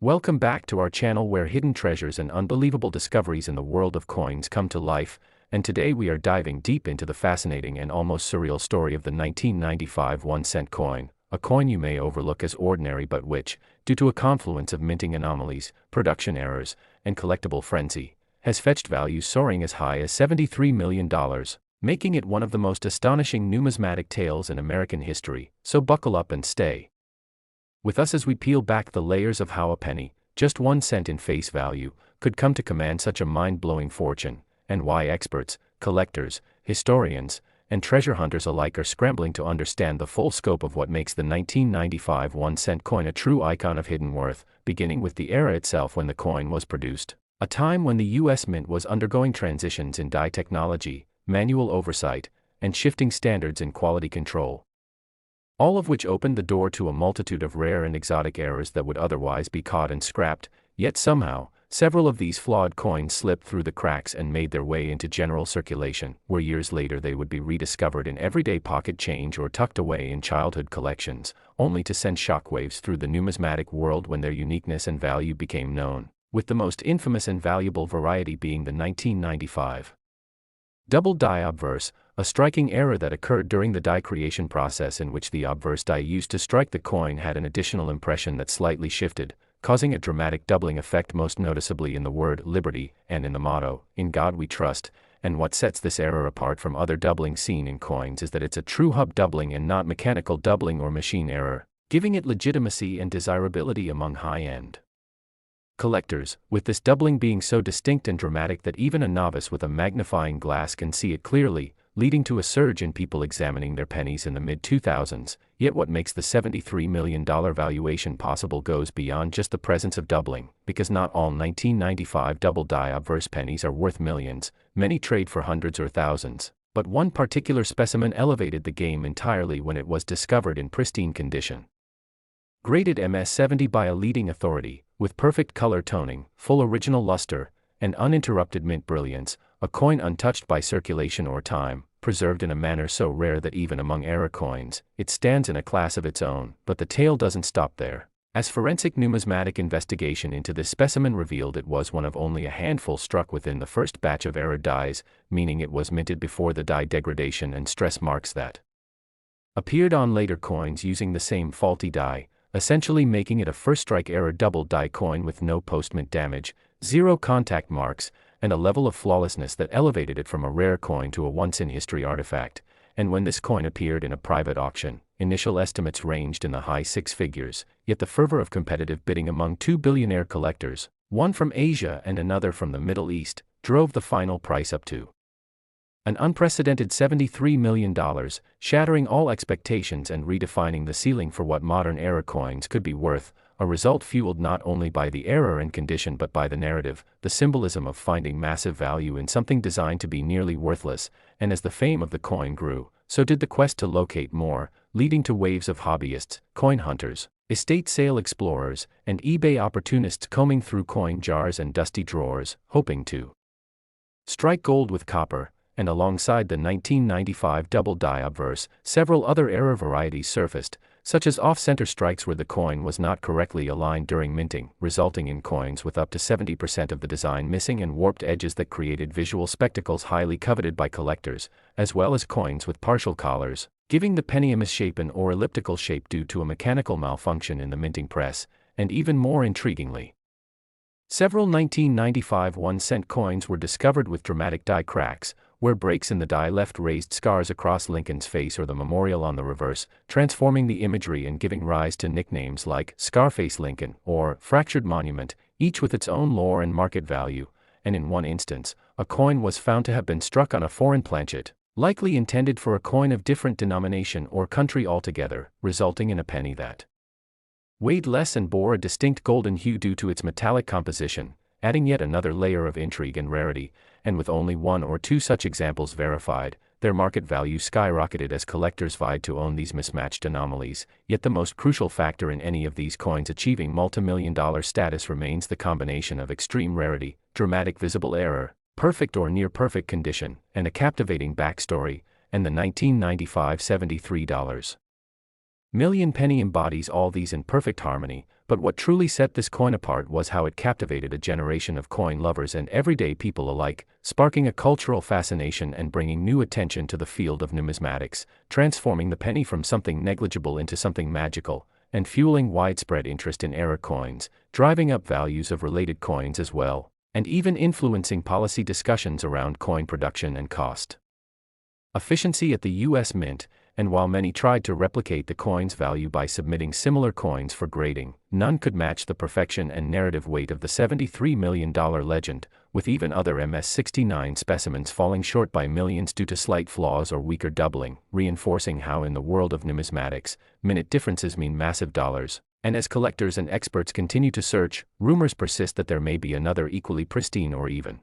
Welcome back to our channel where hidden treasures and unbelievable discoveries in the world of coins come to life, and today we are diving deep into the fascinating and almost surreal story of the 1995 1-cent coin, a coin you may overlook as ordinary but which, due to a confluence of minting anomalies, production errors, and collectible frenzy, has fetched values soaring as high as $73 million, making it one of the most astonishing numismatic tales in American history, so buckle up and stay with us as we peel back the layers of how a penny, just 1 cent in face value, could come to command such a mind-blowing fortune, and why experts, collectors, historians, and treasure hunters alike are scrambling to understand the full scope of what makes the 1995 1-cent coin a true icon of hidden worth, beginning with the era itself when the coin was produced, a time when the U.S. Mint was undergoing transitions in die technology, manual oversight, and shifting standards in quality control, all of which opened the door to a multitude of rare and exotic errors that would otherwise be caught and scrapped, yet somehow, several of these flawed coins slipped through the cracks and made their way into general circulation, where years later they would be rediscovered in everyday pocket change or tucked away in childhood collections, only to send shockwaves through the numismatic world when their uniqueness and value became known, with the most infamous and valuable variety being the 1995 double die obverse, a striking error that occurred during the die creation process in which the obverse die used to strike the coin had an additional impression that slightly shifted, causing a dramatic doubling effect most noticeably in the word liberty and in the motto, "In God We Trust," and what sets this error apart from other doubling seen in coins is that it's a true hub doubling and not mechanical doubling or machine error, giving it legitimacy and desirability among high-end collectors, with this doubling being so distinct and dramatic that even a novice with a magnifying glass can see it clearly, leading to a surge in people examining their pennies in the mid-2000s. Yet what makes the $73 million valuation possible goes beyond just the presence of doubling, because not all 1995 double die obverse pennies are worth millions, many trade for hundreds or thousands, but one particular specimen elevated the game entirely when it was discovered in pristine condition. Graded MS-70 by a leading authority, with perfect color toning, full original luster, and uninterrupted mint brilliance, a coin untouched by circulation or time, preserved in a manner so rare that even among era coins, it stands in a class of its own. But the tale doesn't stop there, as forensic numismatic investigation into this specimen revealed it was one of only a handful struck within the first batch of error dies, meaning it was minted before the die degradation and stress marks that appeared on later coins using the same faulty die, essentially making it a first-strike error double die coin with no post-mint damage, zero contact marks, and a level of flawlessness that elevated it from a rare coin to a once-in-history artifact. And when this coin appeared in a private auction, initial estimates ranged in the high six figures, yet the fervor of competitive bidding among two billionaire collectors, one from Asia and another from the Middle East, drove the final price up to an unprecedented $73 million, shattering all expectations and redefining the ceiling for what modern era coins could be worth, a result fueled not only by the error and condition but by the narrative, the symbolism of finding massive value in something designed to be nearly worthless. And as the fame of the coin grew, so did the quest to locate more, leading to waves of hobbyists, coin hunters, estate sale explorers, and eBay opportunists combing through coin jars and dusty drawers, hoping to strike gold with copper. And alongside the 1995 double die obverse, several other error varieties surfaced, such as off-center strikes where the coin was not correctly aligned during minting, resulting in coins with up to 70% of the design missing and warped edges that created visual spectacles highly coveted by collectors, as well as coins with partial collars, giving the penny a misshapen or elliptical shape due to a mechanical malfunction in the minting press, and even more intriguingly, several 1995 1-cent coins were discovered with dramatic die cracks, where breaks in the die left raised scars across Lincoln's face or the memorial on the reverse, transforming the imagery and giving rise to nicknames like Scarface Lincoln or Fractured Monument, each with its own lore and market value. And in one instance, a coin was found to have been struck on a foreign planchet, likely intended for a coin of different denomination or country altogether, resulting in a penny that weighed less and bore a distinct golden hue due to its metallic composition, adding yet another layer of intrigue and rarity. And with only one or two such examples verified, their market value skyrocketed as collectors vied to own these mismatched anomalies. Yet the most crucial factor in any of these coins achieving multi-million-dollar status remains the combination of extreme rarity, dramatic visible error, perfect or near-perfect condition, and a captivating backstory. And the 1995 $73 million penny embodies all these in perfect harmony, But what truly set this coin apart was how it captivated a generation of coin lovers and everyday people alike, sparking a cultural fascination and bringing new attention to the field of numismatics, transforming the penny from something negligible into something magical, and fueling widespread interest in error coins, driving up values of related coins as well, and even influencing policy discussions around coin production and cost efficiency at the U.S. Mint. And while many tried to replicate the coin's value by submitting similar coins for grading, none could match the perfection and narrative weight of the $73 million legend, with even other MS-69 specimens falling short by millions due to slight flaws or weaker doubling, reinforcing how in the world of numismatics, minute differences mean massive dollars. And as collectors and experts continue to search, rumors persist that there may be another equally pristine or even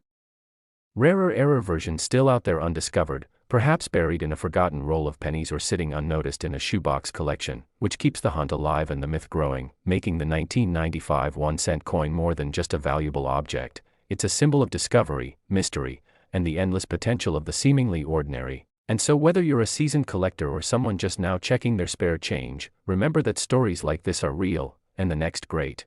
rarer error version still out there undiscovered, perhaps buried in a forgotten roll of pennies or sitting unnoticed in a shoebox collection, which keeps the hunt alive and the myth growing, making the 1995 1-cent coin more than just a valuable object. It's a symbol of discovery, mystery, and the endless potential of the seemingly ordinary. And so whether you're a seasoned collector or someone just now checking their spare change, remember that stories like this are real, and the next great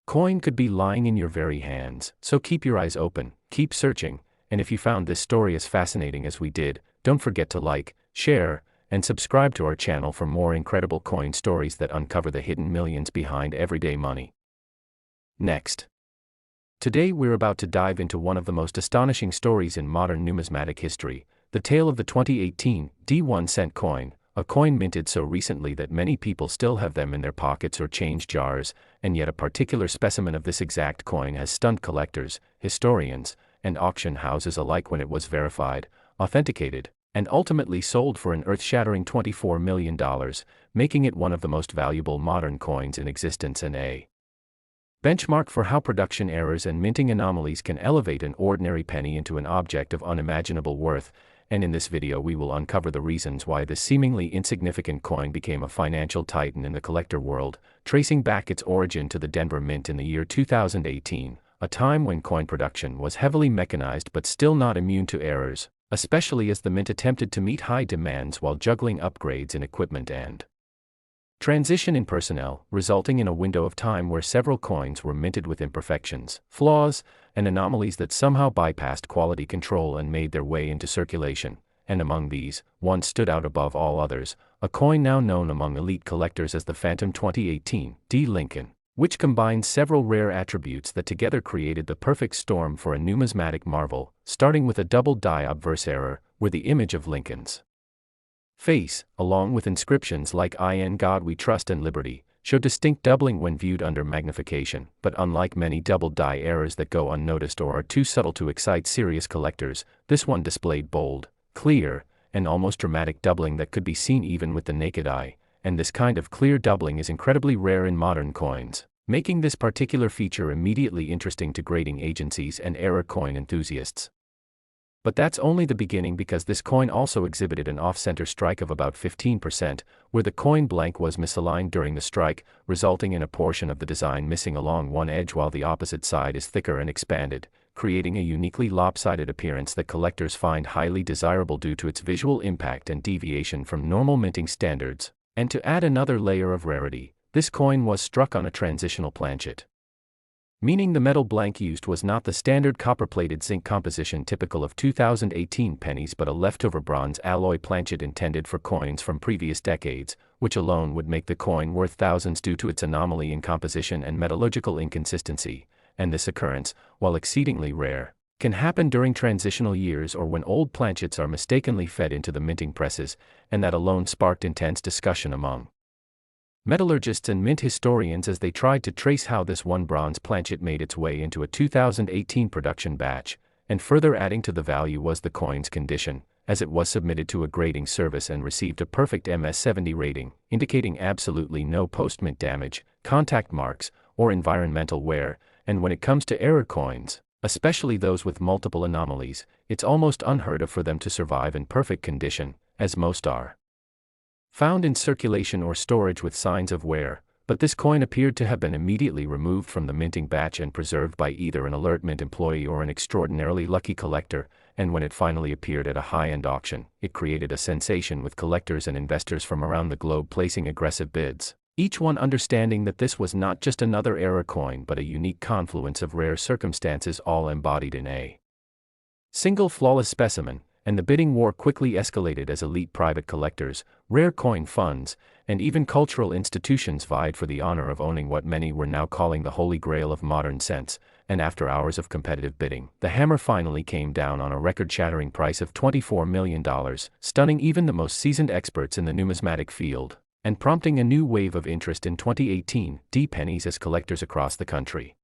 coin could be lying in your very hands. So keep your eyes open, keep searching, and if you found this story as fascinating as we did, don't forget to like, share, and subscribe to our channel for more incredible coin stories that uncover the hidden millions behind everyday money. Next. Today we're about to dive into one of the most astonishing stories in modern numismatic history, the tale of the 2018 1-cent coin, a coin minted so recently that many people still have them in their pockets or change jars, and yet a particular specimen of this exact coin has stunned collectors, historians, and auction houses alike when it was verified, authenticated, and ultimately sold for an earth-shattering $24 million, making it one of the most valuable modern coins in existence and a benchmark for how production errors and minting anomalies can elevate an ordinary penny into an object of unimaginable worth. And in this video we will uncover the reasons why this seemingly insignificant coin became a financial titan in the collector world, tracing back its origin to the Denver Mint in the year 2018, a time when coin production was heavily mechanized but still not immune to errors, especially as the mint attempted to meet high demands while juggling upgrades in equipment and transition in personnel, resulting in a window of time where several coins were minted with imperfections, flaws, and anomalies that somehow bypassed quality control and made their way into circulation. And among these, one stood out above all others, a coin now known among elite collectors as the Phantom 2018 Lincoln, which combines several rare attributes that together created the perfect storm for a numismatic marvel, starting with a double die obverse error, where the image of Lincoln's face, along with inscriptions like "In God We Trust" and "Liberty," show distinct doubling when viewed under magnification, but unlike many double die errors that go unnoticed or are too subtle to excite serious collectors, this one displayed bold, clear, and almost dramatic doubling that could be seen even with the naked eye, and this kind of clear doubling is incredibly rare in modern coins, making this particular feature immediately interesting to grading agencies and error coin enthusiasts. But that's only the beginning, because this coin also exhibited an off-center strike of about 15%, where the coin blank was misaligned during the strike, resulting in a portion of the design missing along one edge while the opposite side is thicker and expanded, creating a uniquely lopsided appearance that collectors find highly desirable due to its visual impact and deviation from normal minting standards. And to add another layer of rarity, this coin was struck on a transitional planchet, meaning the metal blank used was not the standard copper-plated zinc composition typical of 2018 pennies but a leftover bronze alloy planchet intended for coins from previous decades, which alone would make the coin worth thousands due to its anomaly in composition and metallurgical inconsistency. And this occurrence, while exceedingly rare, can happen during transitional years or when old planchets are mistakenly fed into the minting presses, and that alone sparked intense discussion among metallurgists and mint historians as they tried to trace how this one bronze planchet made its way into a 2018 production batch. And further adding to the value was the coin's condition, as it was submitted to a grading service and received a perfect MS-70 rating, indicating absolutely no post-mint damage, contact marks, or environmental wear. And when it comes to error coins, especially those with multiple anomalies, it's almost unheard of for them to survive in perfect condition, as most are found in circulation or storage with signs of wear. But this coin appeared to have been immediately removed from the minting batch and preserved by either an alert mint employee or an extraordinarily lucky collector, and when it finally appeared at a high-end auction, it created a sensation with collectors and investors from around the globe placing aggressive bids. Each one understanding that this was not just another error coin but a unique confluence of rare circumstances all embodied in a single flawless specimen, and the bidding war quickly escalated as elite private collectors, rare coin funds, and even cultural institutions vied for the honor of owning what many were now calling the holy grail of modern cents, and after hours of competitive bidding, the hammer finally came down on a record-shattering price of $24 million, stunning even the most seasoned experts in the numismatic field, and prompting a new wave of interest in 2018. Pennies as collectors across the country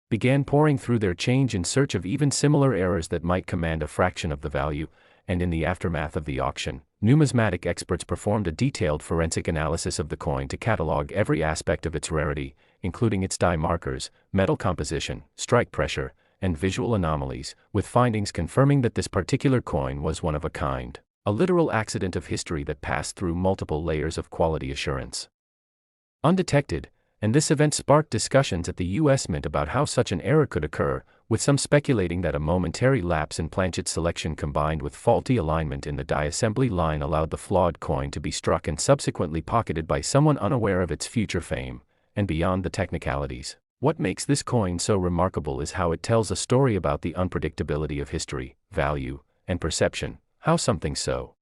began pouring through their change in search of even similar errors that might command a fraction of the value, and in the aftermath of the auction, numismatic experts performed a detailed forensic analysis of the coin to catalog every aspect of its rarity, including its die markers, metal composition, strike pressure, and visual anomalies, with findings confirming that this particular coin was one of a kind, a literal accident of history that passed through multiple layers of quality assurance. Undetected, and this event sparked discussions at the U.S. Mint about how such an error could occur, with some speculating that a momentary lapse in planchet selection combined with faulty alignment in the die assembly line allowed the flawed coin to be struck and subsequently pocketed by someone unaware of its future fame. And beyond the technicalities, what makes this coin so remarkable is how it tells a story about the unpredictability of history, value, and perception, how something so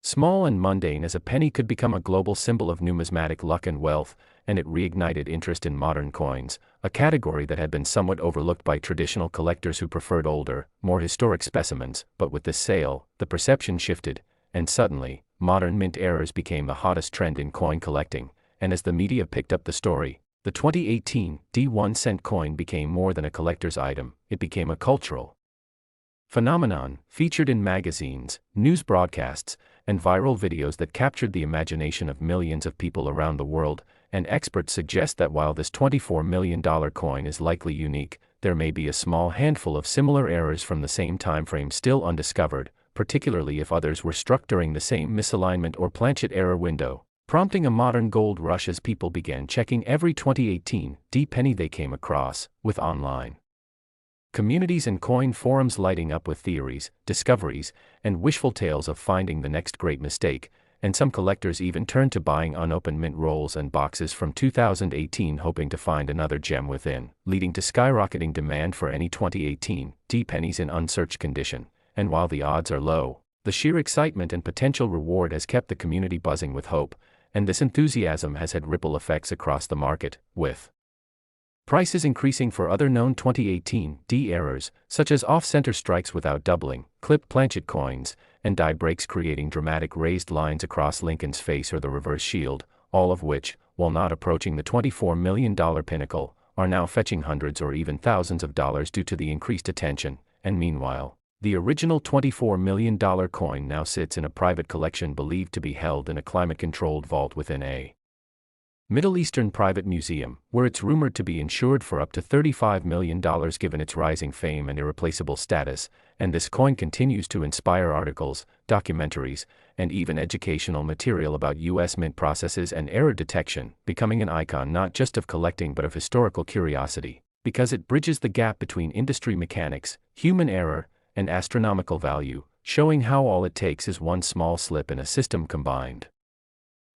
small and mundane as a penny could become a global symbol of numismatic luck and wealth, and it reignited interest in modern coins, a category that had been somewhat overlooked by traditional collectors who preferred older, more historic specimens. But with this sale, the perception shifted, and suddenly, modern mint errors became the hottest trend in coin collecting, and as the media picked up the story, the 2018 1-cent coin became more than a collector's item, it became a cultural phenomenon, featured in magazines, news broadcasts, and viral videos that captured the imagination of millions of people around the world. And experts suggest that while this $24 million coin is likely unique, there may be a small handful of similar errors from the same timeframe still undiscovered, particularly if others were struck during the same misalignment or planchet error window, prompting a modern gold rush as people began checking every 2018 penny they came across, with online communities and coin forums lighting up with theories, discoveries, and wishful tales of finding the next great mistake, and some collectors even turned to buying unopened mint rolls and boxes from 2018 hoping to find another gem within, leading to skyrocketing demand for any 2018 pennies in unsearched condition. And while the odds are low, the sheer excitement and potential reward has kept the community buzzing with hope, and this enthusiasm has had ripple effects across the market, with prices increasing for other known 2018 errors, such as off-center strikes without doubling, clipped planchet coins, and die breaks creating dramatic raised lines across Lincoln's face or the reverse shield, all of which, while not approaching the $24 million pinnacle, are now fetching hundreds or even thousands of dollars due to the increased attention. And meanwhile, the original $24 million coin now sits in a private collection believed to be held in a climate-controlled vault within a Middle Eastern private museum, where it's rumored to be insured for up to $35 million given its rising fame and irreplaceable status. And this coin continues to inspire articles, documentaries, and even educational material about U.S. mint processes and error detection, becoming an icon not just of collecting but of historical curiosity, because it bridges the gap between industry mechanics, human error, and astronomical value, showing how all it takes is one small slip in a system combined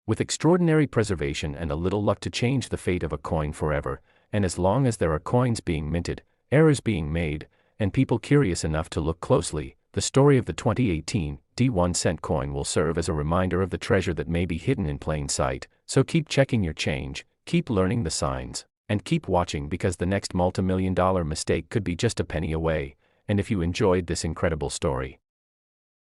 with extraordinary preservation and a little luck to change the fate of a coin forever. And as long as there are coins being minted, errors being made, and people curious enough to look closely, the story of the 2018 1-cent coin will serve as a reminder of the treasure that may be hidden in plain sight. So keep checking your change, keep learning the signs, and keep watching, because the next multi-million-dollar mistake could be just a penny away. And if you enjoyed this incredible story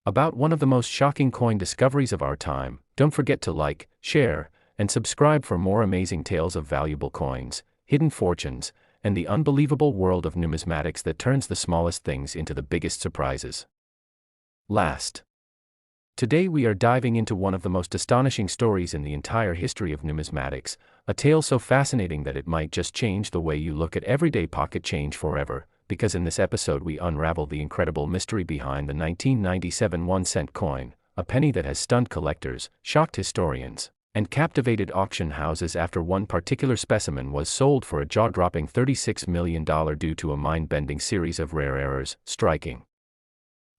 about one of the most shocking coin discoveries of our time, don't forget to like, share, and subscribe for more amazing tales of valuable coins, hidden fortunes, and the unbelievable world of numismatics that turns the smallest things into the biggest surprises. Today we are diving into one of the most astonishing stories in the entire history of numismatics, a tale so fascinating that it might just change the way you look at everyday pocket change forever. Because in this episode we unravel the incredible mystery behind the 1997 1-cent coin, a penny that has stunned collectors, shocked historians, and captivated auction houses after one particular specimen was sold for a jaw-dropping $36 million due to a mind-bending series of rare errors, striking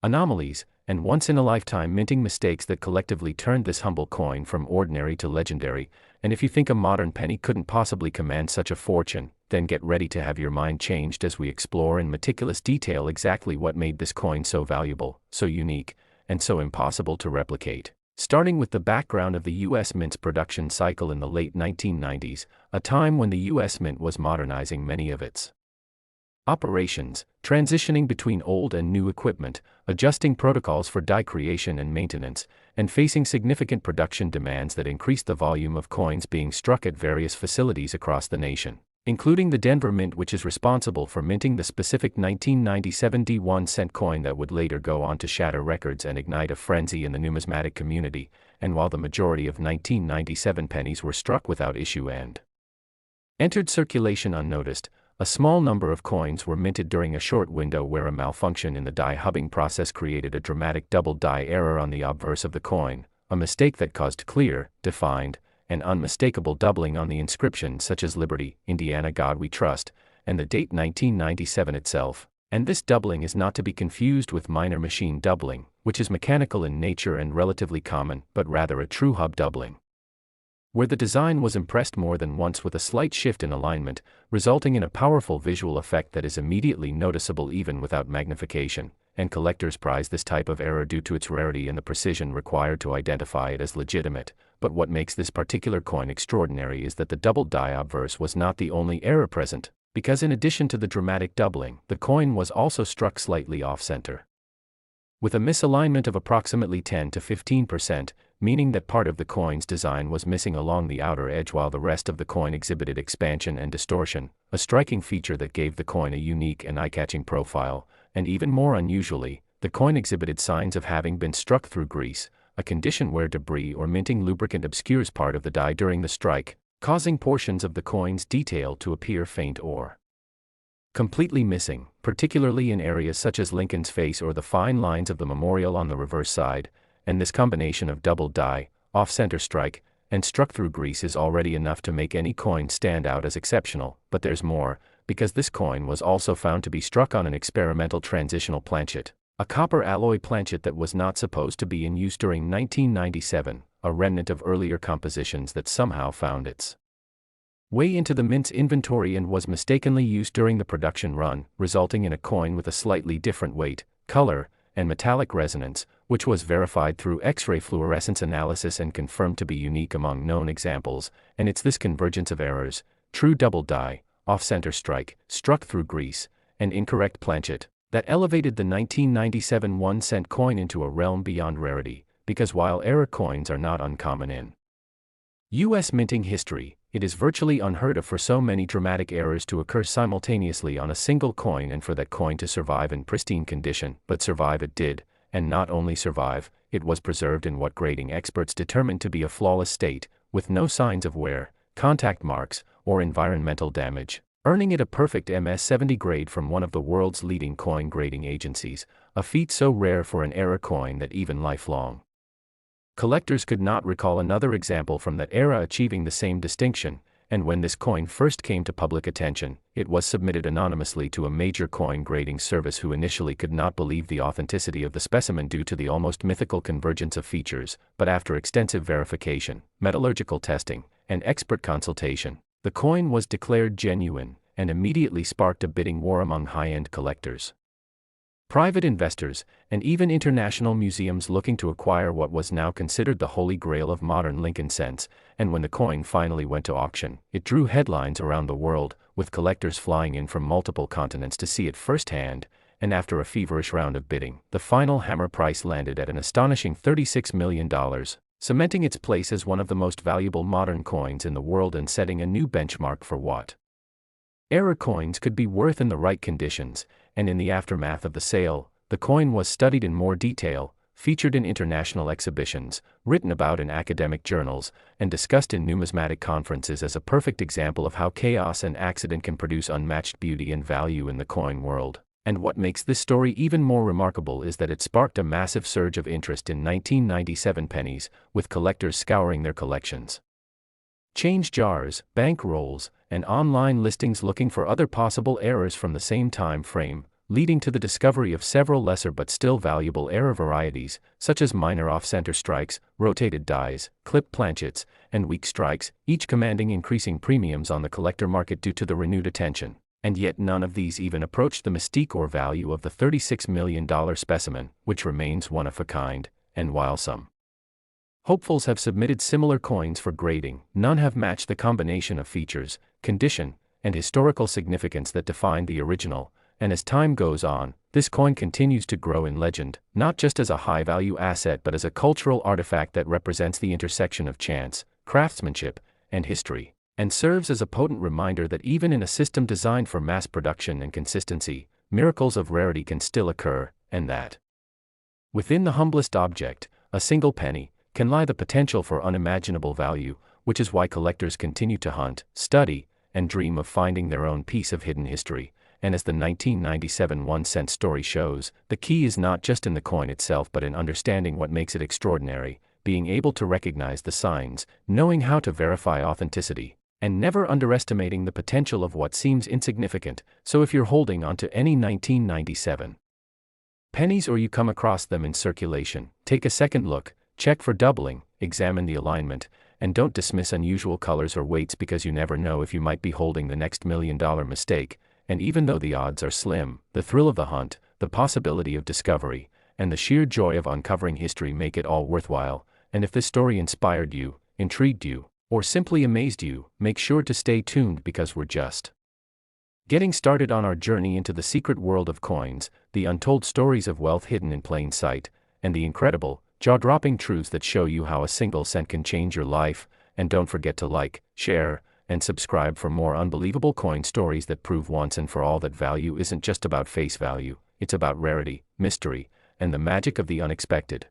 anomalies, and once-in-a-lifetime minting mistakes that collectively turned this humble coin from ordinary to legendary. And if you think a modern penny couldn't possibly command such a fortune, then get ready to have your mind changed as we explore in meticulous detail exactly what made this coin so valuable, so unique, and so impossible to replicate. Starting with the background of the U.S. Mint's production cycle in the late 1990s, a time when the U.S. Mint was modernizing many of its operations, transitioning between old and new equipment, adjusting protocols for die creation and maintenance, and facing significant production demands that increased the volume of coins being struck at various facilities across the nation, including the Denver Mint, which is responsible for minting the specific 1997 D1-cent coin that would later go on to shatter records and ignite a frenzy in the numismatic community. And while the majority of 1997 pennies were struck without issue and entered circulation unnoticed, a small number of coins were minted during a short window where a malfunction in the die hubbing process created a dramatic double die error on the obverse of the coin, a mistake that caused clear, defined, and unmistakable doubling on the inscription, such as Liberty, Indiana, God We Trust, and the date 1997 itself. And this doubling is not to be confused with minor machine doubling, which is mechanical in nature and relatively common, but rather a true hub doubling, where the design was impressed more than once with a slight shift in alignment, resulting in a powerful visual effect that is immediately noticeable even without magnification, and collectors prize this type of error due to its rarity and the precision required to identify it as legitimate. But what makes this particular coin extraordinary is that the double die obverse was not the only error present, because in addition to the dramatic doubling, the coin was also struck slightly off-center, with a misalignment of approximately 10 to 15%, meaning that part of the coin's design was missing along the outer edge while the rest of the coin exhibited expansion and distortion, a striking feature that gave the coin a unique and eye-catching profile. And even more unusually, the coin exhibited signs of having been struck through grease, a condition where debris or minting lubricant obscures part of the die during the strike, causing portions of the coin's detail to appear faint or completely missing, particularly in areas such as Lincoln's face or the fine lines of the memorial on the reverse side. And this combination of double die, off-center strike, and struck through grease is already enough to make any coin stand out as exceptional. But there's more, because this coin was also found to be struck on an experimental transitional planchet, a copper alloy planchet that was not supposed to be in use during 1997, a remnant of earlier compositions that somehow found its way into the Mint's inventory and was mistakenly used during the production run, resulting in a coin with a slightly different weight, color, and metallic resonance, which was verified through X-ray fluorescence analysis and confirmed to be unique among known examples. And it's this convergence of errors, true double die, off-center strike, struck through grease, and incorrect planchet, that elevated the 1997 1-cent coin into a realm beyond rarity, because while error coins are not uncommon in U.S. minting history, it is virtually unheard of for so many dramatic errors to occur simultaneously on a single coin and for that coin to survive in pristine condition. But survive it did, and not only survive, it was preserved in what grading experts determined to be a flawless state, with no signs of wear, contact marks, or environmental damage, earning it a perfect MS-70 grade from one of the world's leading coin grading agencies, a feat so rare for an error coin that even lifelong collectors could not recall another example from that era achieving the same distinction. And when this coin first came to public attention, it was submitted anonymously to a major coin grading service who initially could not believe the authenticity of the specimen due to the almost mythical convergence of features. But after extensive verification, metallurgical testing, and expert consultation, the coin was declared genuine, and immediately sparked a bidding war among high-end collectors, private investors, and even international museums looking to acquire what was now considered the holy grail of modern Lincoln cents. And when the coin finally went to auction, it drew headlines around the world, with collectors flying in from multiple continents to see it firsthand. And after a feverish round of bidding, the final hammer price landed at an astonishing $36 million, cementing its place as one of the most valuable modern coins in the world and setting a new benchmark for what error coins could be worth in the right conditions. And in the aftermath of the sale, the coin was studied in more detail, featured in international exhibitions, written about in academic journals, and discussed in numismatic conferences as a perfect example of how chaos and accident can produce unmatched beauty and value in the coin world. And what makes this story even more remarkable is that it sparked a massive surge of interest in 1997 pennies, with collectors scouring their collections, change jars, bank rolls, and online listings looking for other possible errors from the same time frame. leading to the discovery of several lesser but still valuable error varieties, such as minor off-center strikes, rotated dies, clipped planchets, and weak strikes, each commanding increasing premiums on the collector market due to the renewed attention. And yet none of these even approach the mystique or value of the $36 million specimen, which remains one of a kind, and while some hopefuls have submitted similar coins for grading, none have matched the combination of features, condition, and historical significance that defined the original. And as time goes on, this coin continues to grow in legend, not just as a high-value asset but as a cultural artifact that represents the intersection of chance, craftsmanship, and history, and serves as a potent reminder that even in a system designed for mass production and consistency, miracles of rarity can still occur, and that within the humblest object, a single penny, can lie the potential for unimaginable value, which is why collectors continue to hunt, study, and dream of finding their own piece of hidden history. And as the 1997 1-cent story shows, the key is not just in the coin itself but in understanding what makes it extraordinary, being able to recognize the signs, knowing how to verify authenticity, and never underestimating the potential of what seems insignificant. So if you're holding onto any 1997 pennies or you come across them in circulation, take a second look, check for doubling, examine the alignment, and don't dismiss unusual colors or weights because you never know if you might be holding the next $1 million mistake. And even though the odds are slim, the thrill of the hunt, the possibility of discovery, and the sheer joy of uncovering history make it all worthwhile. And if this story inspired you, intrigued you, or simply amazed you, make sure to stay tuned because we're just getting started on our journey into the secret world of coins, the untold stories of wealth hidden in plain sight, and the incredible, jaw-dropping truths that show you how a single cent can change your life. And don't forget to like, share, and subscribe for more unbelievable coin stories that prove once and for all that value isn't just about face value, it's about rarity, mystery, and the magic of the unexpected.